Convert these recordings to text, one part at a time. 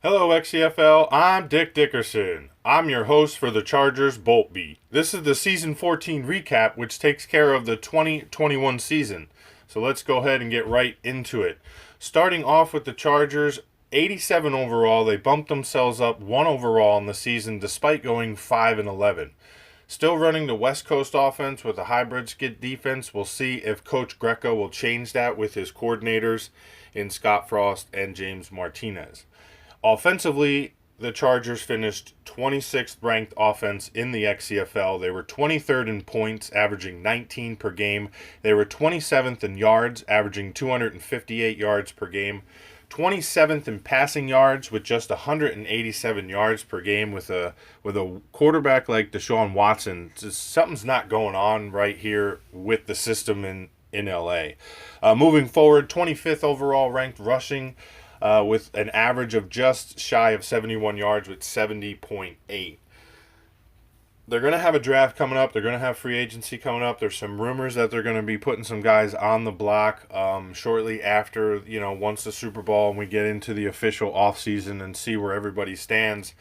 Hello, XCFL. I'm Dick Dickerson. I'm your host for the Chargers Bolt Beat. This is the Season 14 recap, which takes care of the 2021 season. So let's go ahead and get right into it. Starting off with the Chargers, 87 overall. They bumped themselves up 1 overall in the season despite going 5-11. Still running the West Coast offense with a hybrid skid defense. We'll see if Coach Greco will change that with his coordinators in Scott Frost and James Martinez. Offensively, the Chargers finished 26th ranked offense in the XCFL. They were 23rd in points, averaging 19 per game. They were 27th in yards, averaging 258 yards per game. 27th in passing yards with just 187 yards per game with a quarterback like Deshaun Watson. Something's not going on right here with the system in LA. Moving forward, 25th overall ranked rushing with an average of just shy of 71 yards with 70.8. They're going to have a draft coming up. They're going to have free agency coming up. There's some rumors that they're going to be putting some guys on the block shortly after, once the Super Bowl and we get into the official offseason and see where everybody stands.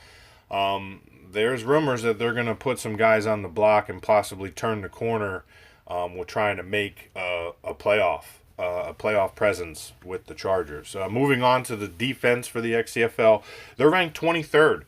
There's rumors that they're going to put some guys on the block and possibly turn the corner with trying to make a playoff presence with the Chargers. Moving on to the defense for the XCFL, they're ranked 23rd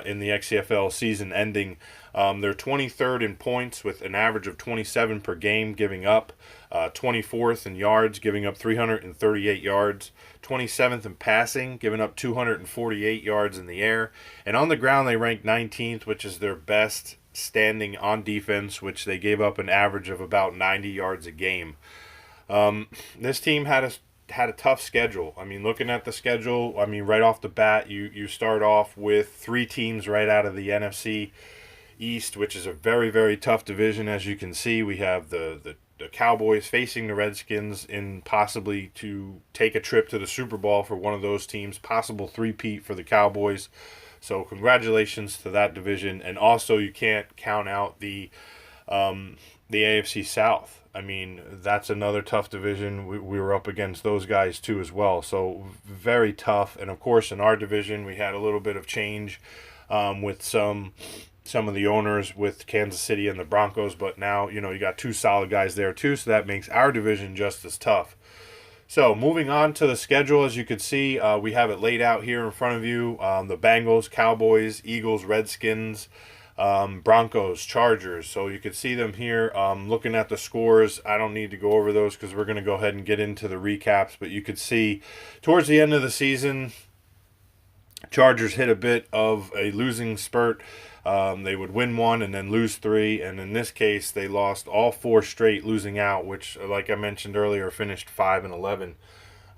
in the XCFL season ending. They're 23rd in points with an average of 27 per game, giving up 24th in yards, giving up 338 yards, 27th in passing, giving up 248 yards in the air, and on the ground they rank 19th, which is their best standing on defense, which they gave up an average of about 90 yards a game. This team had a tough schedule. I mean, looking at the schedule, right off the bat, you start off with 3 teams right out of the NFC East, which is a very, very tough division. As you can see, we have the Cowboys facing the Redskins in possibly to take a trip to the Super Bowl for one of those teams, possible three-peat for the Cowboys. So congratulations to that division. And also you can't count out the AFC South. I mean, that's another tough division. We were up against those guys too as well. So very tough. And of course, in our division, we had a little bit of change with some of the owners with Kansas City and the Broncos. But now, you got 2 solid guys there too. So that makes our division just as tough. So moving on to the schedule, as you can see, we have it laid out here in front of you. The Bengals, Cowboys, Eagles, Redskins, Broncos, Chargers. So you can see them here. Looking at the scores, I don't need to go over those because we're going to go ahead and get into the recaps. But you could see towards the end of the season, Chargers hit a bit of a losing spurt. They would win 1 and then lose 3. And in this case, they lost all 4 straight, losing out, which, like I mentioned earlier, finished 5-11.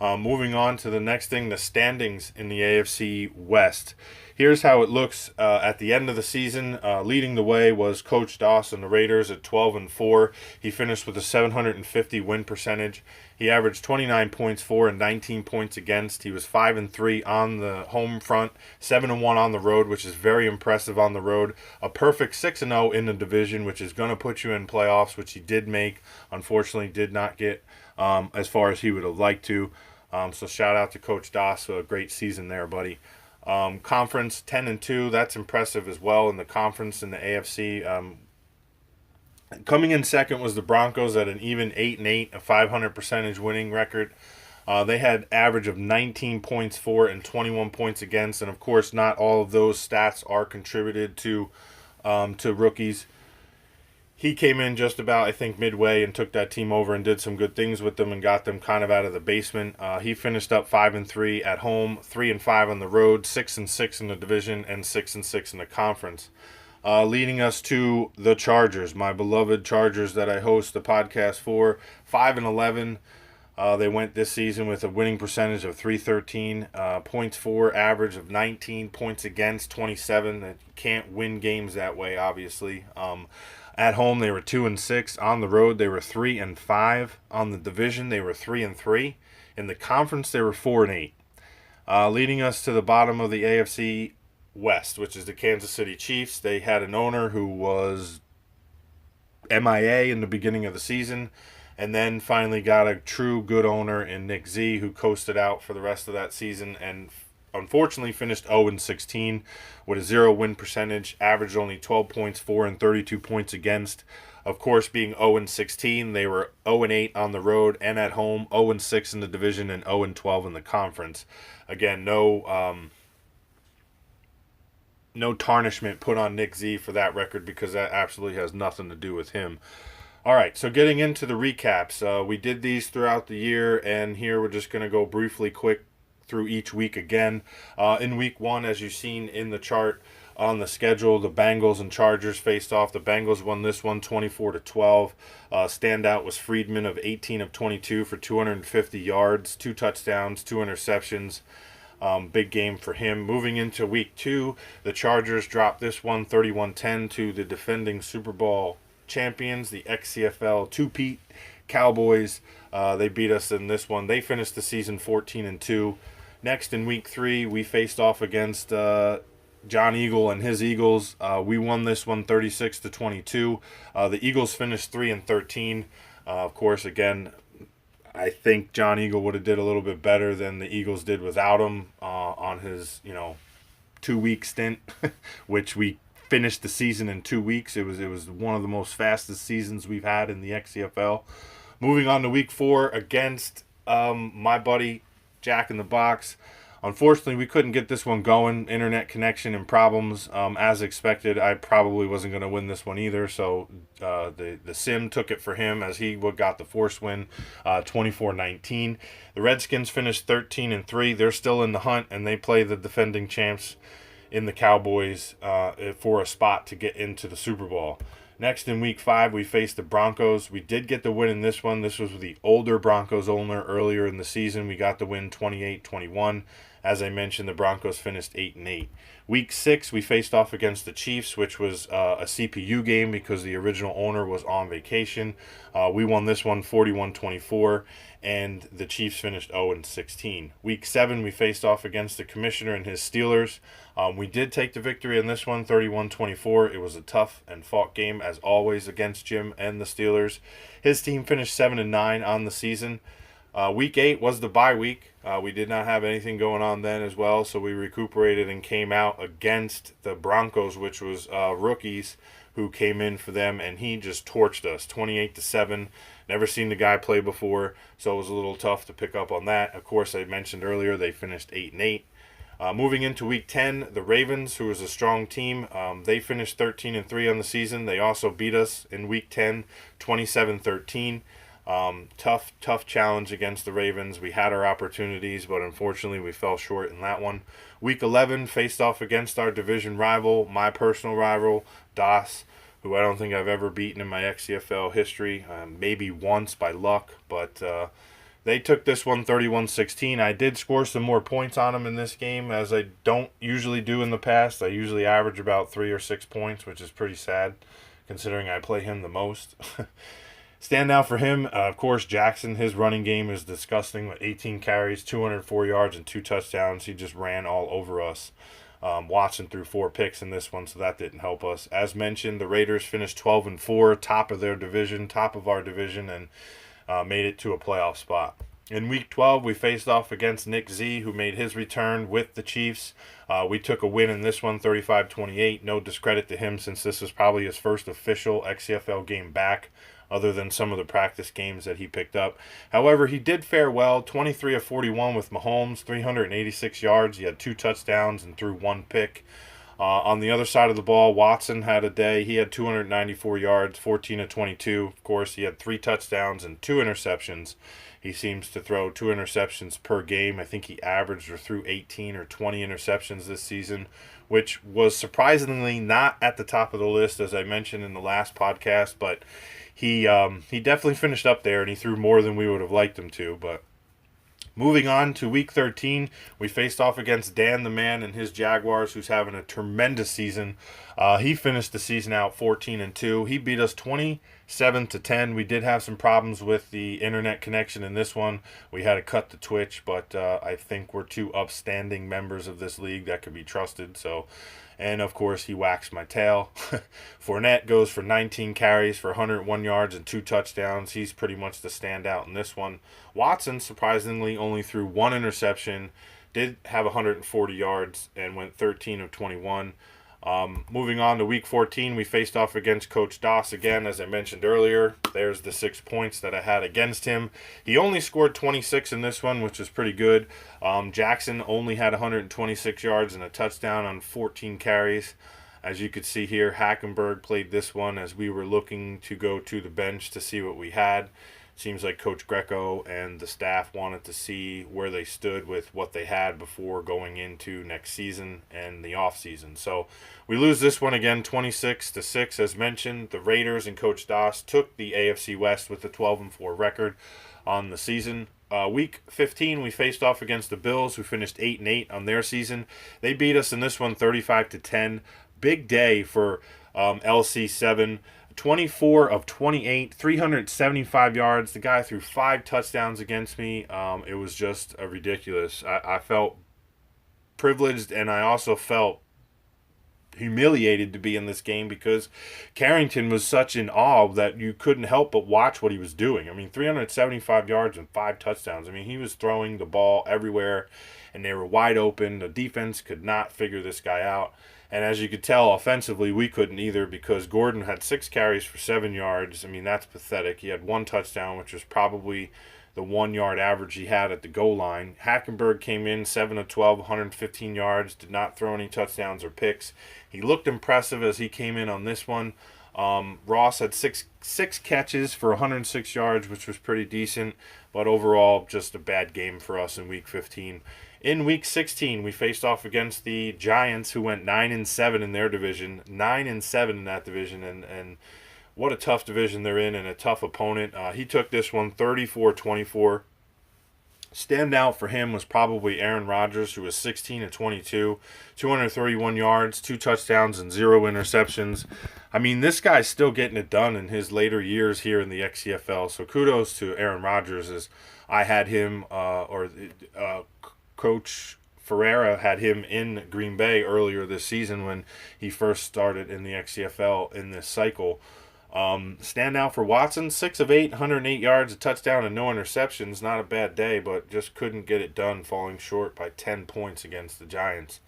Moving on to the next thing, the standings in the AFC West. Here's how it looks at the end of the season. Leading the way was Coach Doss and the Raiders at 12-4. He finished with a 750 win percentage. He averaged 29 points for and 19 points against. He was 5-3 on the home front, 7-1 on the road, which is very impressive on the road. A perfect 6-0 in the division, which is going to put you in playoffs, which he did make. Unfortunately, did not get as far as he would have liked to. So shout out to Coach Doss. A great season there, buddy. Conference 10-2. That's impressive as well in the conference in the AFC. Coming in second was the Broncos at an even 8-8, a 500 percentage winning record. They had average of 19 points for and 21 points against, and of course, not all of those stats are contributed to rookies. He came in just about, I think, midway and took that team over and did some good things with them and got them kind of out of the basement. He finished up 5-3 at home, 3-5 on the road, 6-6 in the division, and 6-6 in the conference. Leading us to the Chargers, my beloved Chargers that I host the podcast for, 5-11. They went this season with a winning percentage of 313, points for, average of 19, points against 27. You can't win games that way, obviously. At home, they were 2-6. On the road, they were 3-5. On the division, they were 3-3. In the conference, they were 4-8. Leading us to the bottom of the AFC West, which is the Kansas City Chiefs. They had an owner who was MIA in the beginning of the season, and then finally got a true good owner in Nick Z, who coasted out for the rest of that season and unfortunately finished 0-16 with a 0 win percentage, averaged only 12 points for and 32 points against. Of course, being 0-16, they were 0-8 on the road and at home, 0-6 in the division, and 0-12 in the conference. Again, no tarnishment put on Nick Z for that record because that absolutely has nothing to do with him. All right, so getting into the recaps, we did these throughout the year, and here we're just going to go briefly quick through each week again. In week 1, as you've seen in the chart on the schedule, the Bengals and Chargers faced off. The Bengals won this one 24-12. Standout was Friedman of 18 of 22 for 250 yards, 2 touchdowns, 2 interceptions. Big game for him. Moving into week 2, the Chargers dropped this one 31-10 to the defending Super Bowl champions, the XCFL two-peat Cowboys. They beat us in this one. They finished the season 14-2. Next, in week 3, we faced off against John Eagle and his Eagles. We won this one 36-22. The Eagles finished 3-13. Of course, again, I think John Eagle would have did a little bit better than the Eagles did without him on his 2-week stint, which we finished the season in 2 weeks. It was one of the most fastest seasons we've had in the XCFL. Moving on to week 4 against my buddy Jack in the Box. Unfortunately, we couldn't get this one going. Internet connection and problems. As expected, I probably wasn't going to win this one either. So the sim took it for him as he got the force win, 24-19. The Redskins finished 13-3. They're still in the hunt, and they play the defending champs in the Cowboys for a spot to get into the Super Bowl. Next, in week 5, we faced the Broncos. We did get the win in this one. This was the older Broncos owner earlier in the season. We got the win 28-21. As I mentioned, the Broncos finished 8-8. Week 6, we faced off against the Chiefs, which was a CPU game because the original owner was on vacation. We won this one 41-24, and the Chiefs finished 0-16. Week 7, we faced off against the commissioner and his Steelers. We did take the victory in this one, 31-24. It was a tough and fought game, as always, against Jim and the Steelers. His team finished 7-9 on the season. Week 8 was the bye week. We did not have anything going on then as well, so we recuperated and came out against the Broncos, which was rookies who came in for them, and he just torched us, 28-7. Never seen the guy play before, so it was a little tough to pick up on that. Of course, I mentioned earlier they finished 8-8. Moving into week 10, the Ravens, who was a strong team, they finished 13-3 on the season. They also beat us in week 10, 27-13. Tough challenge against the Ravens. We had our opportunities, but unfortunately we fell short in that one. Week 11 faced off against our division rival, my personal rival, DOS, who I don't think I've ever beaten in my XCFL history. Maybe once by luck, but they took this one 31-16. I did score some more points on them in this game, as I don't usually do in the past. I usually average about 3 or 6 points, which is pretty sad, considering I play him the most. Standout for him, of course, Jackson. His running game is disgusting with 18 carries, 204 yards, and 2 touchdowns. He just ran all over us. Watson threw 4 picks in this one, so that didn't help us. As mentioned, the Raiders finished 12-4, top of our division, and made it to a playoff spot. In week 12, we faced off against Nick Z, who made his return with the Chiefs. We took a win in this one, 35-28. No discredit to him, since this was probably his first official XCFL game back, other than some of the practice games that he picked up. However, he did fare well, 23 of 41 with Mahomes, 386 yards. He had 2 touchdowns and threw 1 pick. On the other side of the ball, Watson had a day. He had 294 yards, 14 of 22. Of course, he had 3 touchdowns and 2 interceptions. He seems to throw 2 interceptions per game. I think he averaged or threw 18 or 20 interceptions this season, which was surprisingly not at the top of the list, as I mentioned in the last podcast, but he definitely finished up there, and he threw more than we would have liked him to. But moving on to week 13, we faced off against Dan the Man and his Jaguars, who's having a tremendous season. He finished the season out 14-2. He beat us 27-10. We did have some problems with the internet connection in this one. We had to cut the Twitch, but I think we're 2 upstanding members of this league that could be trusted. And, of course, he waxed my tail. Fournette goes for 19 carries for 101 yards and 2 touchdowns. He's pretty much the standout in this one. Watson, surprisingly, only threw 1 interception, did have 140 yards and went 13 of 21. Moving on to week 14, we faced off against Coach Doss again, as I mentioned earlier. There's the 6 points that I had against him. He only scored 26 in this one, which is pretty good. Jackson only had 126 yards and a touchdown on 14 carries. As you could see here, Hackenberg played this one as we were looking to go to the bench to see what we had. Seems like Coach Greco and the staff wanted to see where they stood with what they had before going into next season and the off season. So we lose this one again, 26-6. As mentioned, the Raiders and Coach Doss took the AFC West with a 12-4 record on the season. Week 15, we faced off against the Bills, who finished 8-8 on their season. They beat us in this one, 35-10. Big day for LC7. 24 of 28, 375 yards. The guy threw 5 touchdowns against me. It was just ridiculous. I felt privileged, and I also felt humiliated to be in this game because Carrington was such in awe that you couldn't help but watch what he was doing. I mean, 375 yards and 5 touchdowns. I mean, he was throwing the ball everywhere, and they were wide open. The defense could not figure this guy out. And as you could tell, offensively, we couldn't either because Gordon had 6 carries for 7 yards. I mean, that's pathetic. He had 1 touchdown, which was probably the 1-yard average he had at the goal line. Hackenberg came in 7 of 12, 115 yards, did not throw any touchdowns or picks. He looked impressive as he came in on this one. Ross had six catches for 106 yards, which was pretty decent, but overall just a bad game for us in Week 15. In Week 16, we faced off against the Giants, who went 9-7 in their division, 9-7 in that division, and what a tough division they're in and a tough opponent. He took this one 34-24. Standout for him was probably Aaron Rodgers, who was 16-22, 231 yards, 2 touchdowns, and 0 interceptions. I mean, this guy's still getting it done in his later years here in the XCFL. So kudos to Aaron Rodgers, as I had him, Coach Ferreira had him in Green Bay earlier this season when he first started in the XCFL in this cycle. Standout for Watson, 6 of 8, 108 yards, a touchdown, and no interceptions. Not a bad day, but just couldn't get it done, falling short by 10 points against the Giants.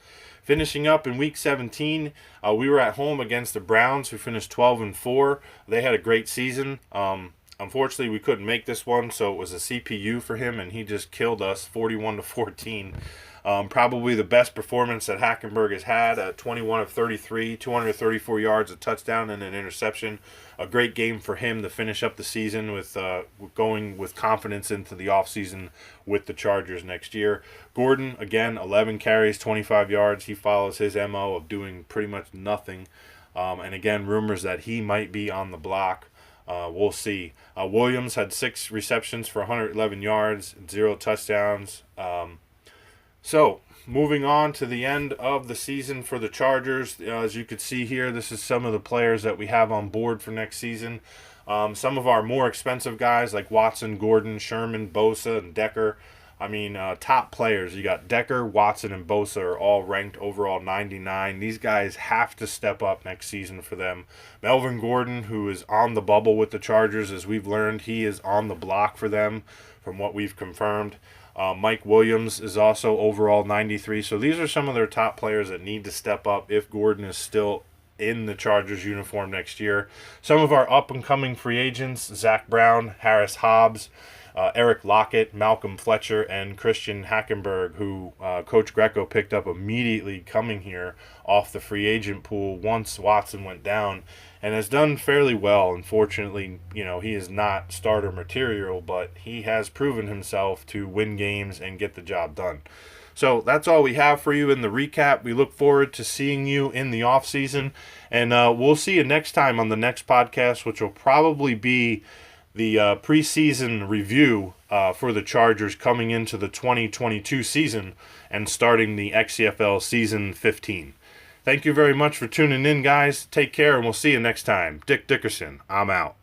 Finishing up in Week 17, we were at home against the Browns, who finished 12-4. They had a great season. Unfortunately, we couldn't make this one, so it was a CPU for him, and he just killed us 41-14. Probably the best performance that Hackenberg has had, 21 of 33, 234 yards, a touchdown, and an interception. A great game for him to finish up the season with going with confidence into the offseason with the Chargers next year. Gordon, again, 11 carries, 25 yards. He follows his MO of doing pretty much nothing. And again, rumors that he might be on the block. We'll see. Williams had 6 receptions for 111 yards, 0 touchdowns. So, moving on to the end of the season for the Chargers. As you could see here, this is some of the players that we have on board for next season. Some of our more expensive guys like Watson, Gordon, Sherman, Bosa, and Decker. I mean, top players. You got Decker, Watson, and Bosa are all ranked overall 99. These guys have to step up next season for them. Melvin Gordon, who is on the bubble with the Chargers, as we've learned, he is on the block for them from what we've confirmed. Mike Williams is also overall 93. So these are some of their top players that need to step up if Gordon is still in the Chargers uniform next year. Some of our up-and-coming free agents, Zach Brown, Harris Hobbs, Eric Lockett, Malcolm Fletcher, and Christian Hackenberg, who Coach Greco picked up immediately coming here off the free agent pool once Watson went down, and has done fairly well. Unfortunately, he is not starter material, but he has proven himself to win games and get the job done. So that's all we have for you in the recap. We look forward to seeing you in the offseason, and we'll see you next time on the next podcast, which will probably be the preseason review for the Chargers coming into the 2022 season and starting the XCFL Season 15. Thank you very much for tuning in, guys. Take care, and we'll see you next time. Dick Dickerson, I'm out.